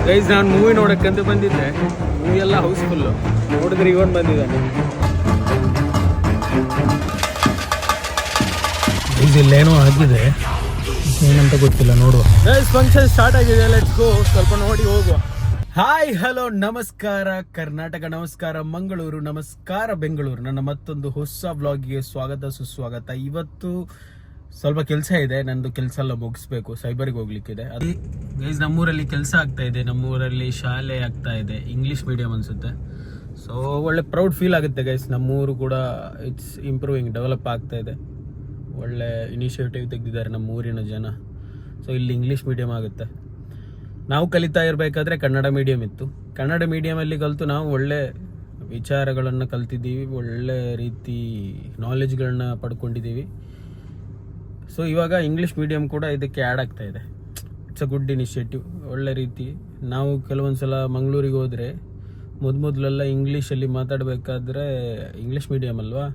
Guys ನಾನು movie ನೋಡಕ್ಕಂತ ಬಂದಿದ್ದೆ. Movie ಎಲ್ಲ ಹೌಸ್ಫುಲ್ಲು. ನೋಡಿದ್ರೆ ಇವನ್ ಬಂದಿದ್ದಾನೆ. ಇಲ್ಲೇನೋ ಆಗಿದೆ, ಏನಂತ ಗೊತ್ತಿಲ್ಲ, ನೋಡುವ. ಗೈಸ್ ಫಂಕ್ಷನ್ ಸ್ಟಾರ್ಟ್ ಆಗಿದೆ, ಲೆಟ್ಸ್ ಗೋ. ಸ್ವಲ್ಪ ನೋಡಿ ಹೋಗುವ. ಹಾಯ್ ಹಲೋ ನಮಸ್ಕಾರ ಕರ್ನಾಟಕ, ನಮಸ್ಕಾರ ಮಂಗಳೂರು, ನಮಸ್ಕಾರ ಬೆಂಗಳೂರು. ನನ್ನ ಮತ್ತೊಂದು ಹೊಸ ವ್ಲಾಗ್ಗೆ ಸ್ವಾಗತ ಸುಸ್ವಾಗತ. ಇವತ್ತು ಸ್ವಲ್ಪ ಕೆಲಸ ಇದೆ, ನಂದು ಕೆಲಸ ಎಲ್ಲ ಮುಗಿಸ್ಬೇಕು, ಸೈಬರ್ಗೆ ಹೋಗ್ಲಿಕ್ಕಿದೆ. ಅದು ಗೈಸ್ ನಮ್ಮೂರಲ್ಲಿ ಕೆಲಸ ಆಗ್ತಾ ಇದೆ, ನಮ್ಮೂರಲ್ಲಿ ಶಾಲೆ ಆಗ್ತಾ ಇದೆ, ಇಂಗ್ಲೀಷ್ ಮೀಡಿಯಂ ಅನ್ಸುತ್ತೆ. ಸೊ ಒಳ್ಳೆ ಪ್ರೌಡ್ ಫೀಲ್ ಆಗುತ್ತೆ ಗೈಸ್. ನಮ್ಮೂರು ಕೂಡ ಇಟ್ಸ್ ಇಂಪ್ರೂವಿಂಗ್, ಡೆವಲಪ್ ಆಗ್ತಾ ಇದೆ. ಒಳ್ಳೆ ಇನಿಷಿಯೇಟಿವ್ ತೆಗೆದಿದ್ದಾರೆ ನಮ್ಮ ಊರಿನ ಜನ. ಸೊ ಇಲ್ಲಿ ಇಂಗ್ಲೀಷ್ ಮೀಡಿಯಂ ಆಗುತ್ತೆ. ನಾವು ಕಲಿತಾ ಇರಬೇಕಾದ್ರೆ ಕನ್ನಡ ಮೀಡಿಯಂ ಇತ್ತು. ಕನ್ನಡ ಮೀಡಿಯಮಲ್ಲಿ ಕಲಿತು ನಾವು ಒಳ್ಳೆ ವಿಚಾರಗಳನ್ನು ಕಲ್ತಿದ್ದೀವಿ, ಒಳ್ಳೆ ರೀತಿ ನಾಲೆಜ್ಗಳನ್ನ ಪಡ್ಕೊಂಡಿದ್ದೀವಿ. ಸೊ ಇವಾಗ ಇಂಗ್ಲೀಷ್ ಮೀಡಿಯಂ ಕೂಡ ಇದಕ್ಕೆ ಆ್ಯಡ್ ಆಗ್ತಾ ಇದೆ. ಇಟ್ಸ್ ಅ ಗುಡ್ ಇನಿಷಿಯೇಟಿವ್, ಒಳ್ಳೆ ರೀತಿ. ನಾವು ಕೆಲವೊಂದು ಸಲ ಮಂಗಳೂರಿಗೆ ಹೋದರೆ ಮೊದಲೆಲ್ಲ ಇಂಗ್ಲೀಷಲ್ಲಿ ಮಾತಾಡಬೇಕಾದ್ರೆ, ಇಂಗ್ಲೀಷ್ ಮೀಡಿಯಮ್ ಅಲ್ವಾ,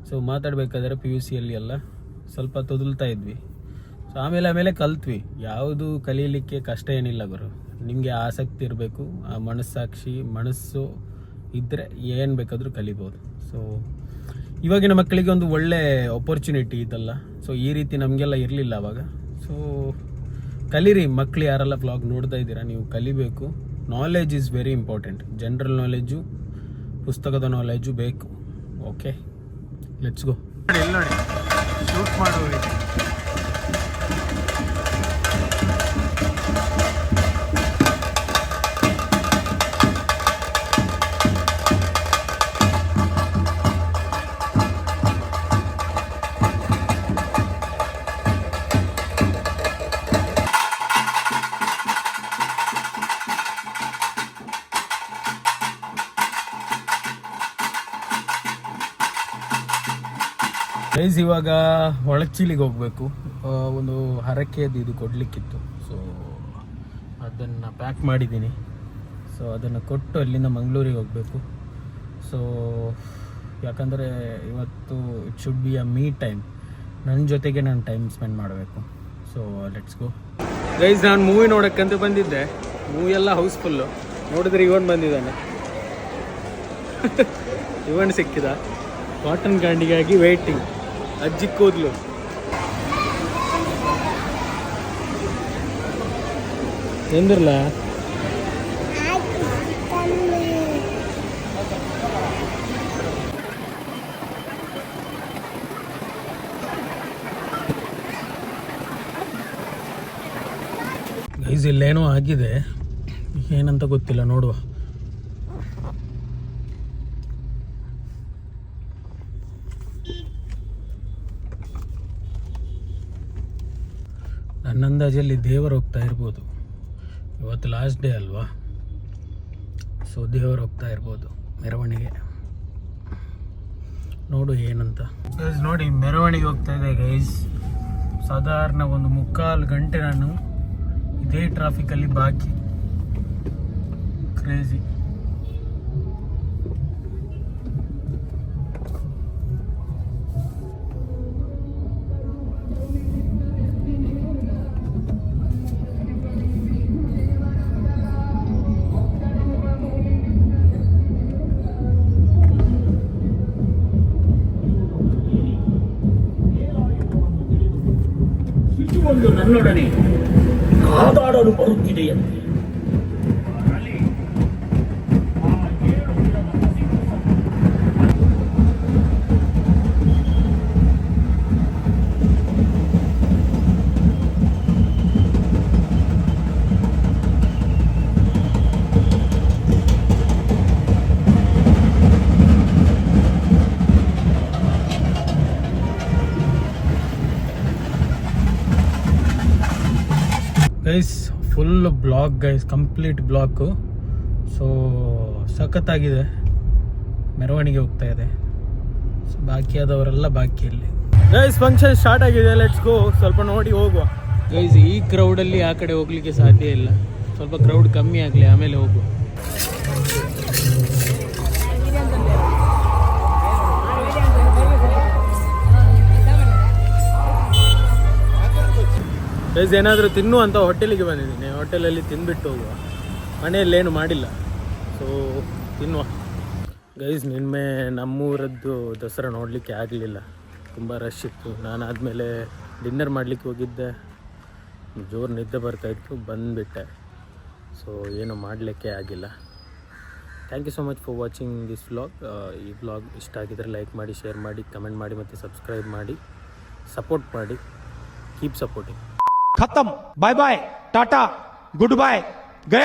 ಸೊ ಮಾತಾಡಬೇಕಾದ್ರೆ PUC ಎಲ್ಲ ಸ್ವಲ್ಪ ತೊದಲ್ತಾ ಇದ್ವಿ. ಸೊ ಆಮೇಲೆ ಕಲ್ತ್ವಿ. ಯಾವುದು ಕಲೀಲಿಕ್ಕೆ ಕಷ್ಟ ಏನಿಲ್ಲ ಗುರು, ನಿಮಗೆ ಆಸಕ್ತಿ ಇರಬೇಕು, ಆ ಮನಸ್ಸು ಇದ್ದರೆ ಏನು ಬೇಕಾದರೂ ಕಲಿಬೋದು. ಸೊ ಇವಾಗಿನ ಮಕ್ಕಳಿಗೆ ಒಂದು ಒಳ್ಳೆ ಆಪರ್ಚುನಿಟಿ ಇದಲ್ಲ. ಸೊ ಈ ರೀತಿ ನಮಗೆಲ್ಲ ಇರಲಿಲ್ಲ ಅವಾಗ. ಸೊ ಕಲೀರಿ ಮಕ್ಕಳು, ಯಾರೆಲ್ಲ ವ್ಲಾಗ್ ನೋಡ್ತಾ ಇದ್ದೀರಾ, ನೀವು ಕಲಿಬೇಕು. Knowledge is very important. General knowledge, ಪುಸ್ತಕದ ನಾಲೆಜು ಬೇಕು. Okay, let's go. ನೋಡಿ ಶೂಟ್ ಮಾಡುವ. ಗೈಸ್ ಇವಾಗ ಒಳಚೀಲಿಗೆ ಹೋಗಬೇಕು. ಒಂದು ಹರಕೆಯದ್ದು ಇದು ಕೊಡಲಿಕ್ಕಿತ್ತು. ಸೊ ಅದನ್ನು ಪ್ಯಾಕ್ ಮಾಡಿದ್ದೀನಿ. ಸೊ ಅದನ್ನು ಕೊಟ್ಟು ಅಲ್ಲಿಂದ ಮಂಗಳೂರಿಗೆ ಹೋಗಬೇಕು. ಸೊ ಯಾಕಂದರೆ ಇವತ್ತು it should be a me time. ನನ್ನ ಜೊತೆಗೆ ನಾನು ಟೈಮ್ ಸ್ಪೆಂಡ್ ಮಾಡಬೇಕು. So let's go. ಗೈಸ್ ನಾನು ಮೂವಿ ನೋಡೋಕ್ಕಂತ ಬಂದಿದ್ದೆ. ಮೂವಿ ಎಲ್ಲ ಹೌಸ್ಫುಲ್ಲು. ನೋಡಿದ್ರೆ ಇವನ್ ಬಂದಿದ್ದಾನೆ. ಇವನ್ ಸಿಕ್ಕಿದ. ಕಾಟನ್ ಕ್ಯಾಂಡಿಗಾಗಿ ವೇಟಿಂಗ್. ಅಜ್ಜಿ ಕೂದಲು. ಎಂದಿರಲ್ಲ ಗೈಸ್ ಇಲ್ಲೇನೋ ಆಗಿದೆ, ಏನಂತ ಗೊತ್ತಿಲ್ಲ, ನೋಡುವ. ನನ್ನ ಅಂದಾಜಲ್ಲಿ ದೇವರು ಹೋಗ್ತಾ ಇರ್ಬೋದು. ಇವತ್ತು ಲಾಸ್ಟ್ ಡೇ ಅಲ್ವಾ, ಸೊ ದೇವರು ಹೋಗ್ತಾ ಇರ್ಬೋದು ಮೆರವಣಿಗೆ. ನೋಡು ಏನಂತ. ಗೈಸ್ ನೋಡಿ ಮೆರವಣಿಗೆ ಹೋಗ್ತಾ ಇದೆ ಗೈಸ್. ಸಾಧಾರಣ ಒಂದು 3/4 ಗಂಟೆ ನಾನು ಇದೇ ಟ್ರಾಫಿಕಲ್ಲಿ ಬಾಕಿ. ಕ್ರೇಜಿ. ಒಂದು ನನ್ನೊಡನೆ ಕಾದಾಡಲು ಬರುತ್ತಿದೆಯಂತೆ. Guys full block guys, complete block. So ಸಖತ್ತಾಗಿದೆ. ಮೆರವಣಿಗೆ ಹೋಗ್ತಾ ಇದೆ. ಸೊ ಬಾಕಿಯಾದವರೆಲ್ಲ ಬಾಕಿಯಲ್ಲಿ. ಗೈಸ್ ಫಂಕ್ಷನ್ ಸ್ಟಾರ್ಟ್ ಆಗಿದೆ, ಲೆಟ್ಸ್ ಗೋ. ಸ್ವಲ್ಪ ನೋಡಿ ಹೋಗುವ. ಗೈಸ್ ಈ ಕ್ರೌಡಲ್ಲಿ ಆ ಕಡೆ ಹೋಗ್ಲಿಕ್ಕೆ ಸಾಧ್ಯ ಇಲ್ಲ. ಸ್ವಲ್ಪ ಕ್ರೌಡ್ ಕಮ್ಮಿ ಆಗಲಿ, ಆಮೇಲೆ ಹೋಗುವ. ಗೈಸ್ ಏನಾದರೂ ತಿನ್ನು ಅಂತ ಹೋಟೆಲಿಗೆ ಬಂದಿದ್ದೀನಿ. ಹೋಟೆಲಲ್ಲಿ ತಿಂದ್ಬಿಟ್ಟು ಹೋಗುವ. ಮನೆಯಲ್ಲೇನು ಮಾಡಿಲ್ಲ. ಸೊ ತಿನ್ನುವ ಗೈಸ್. ನಿನ್ನೆ ನಮ್ಮೂರದ್ದು ದಸರಾ ನೋಡಲಿಕ್ಕೆ ಆಗಲಿಲ್ಲ, ತುಂಬ ರಶ್ ಇತ್ತು. ನಾನಾದಮೇಲೆ ಡಿನ್ನರ್ ಮಾಡಲಿಕ್ಕೆ ಹೋಗಿದ್ದೆ, ಜೋರು ನಿದ್ದೆ ಬರ್ತಾಯಿತ್ತು, ಬಂದುಬಿಟ್ಟೆ. ಸೊ ಏನು ಮಾಡಲಿಕ್ಕೆ ಆಗಿಲ್ಲ. Thank you so much for watching this vlog. ಈ ವ್ಲಾಗ್ ಇಷ್ಟ ಆಗಿದ್ದರೆ ಲೈಕ್ ಮಾಡಿ, ಶೇರ್ ಮಾಡಿ, ಕಮೆಂಟ್ ಮಾಡಿ ಮತ್ತು ಸಬ್ಸ್ಕ್ರೈಬ್ ಮಾಡಿ, ಸಪೋರ್ಟ್ ಮಾಡಿ. Keep supporting. खत्म, bye bye, tata, goodbye, गया.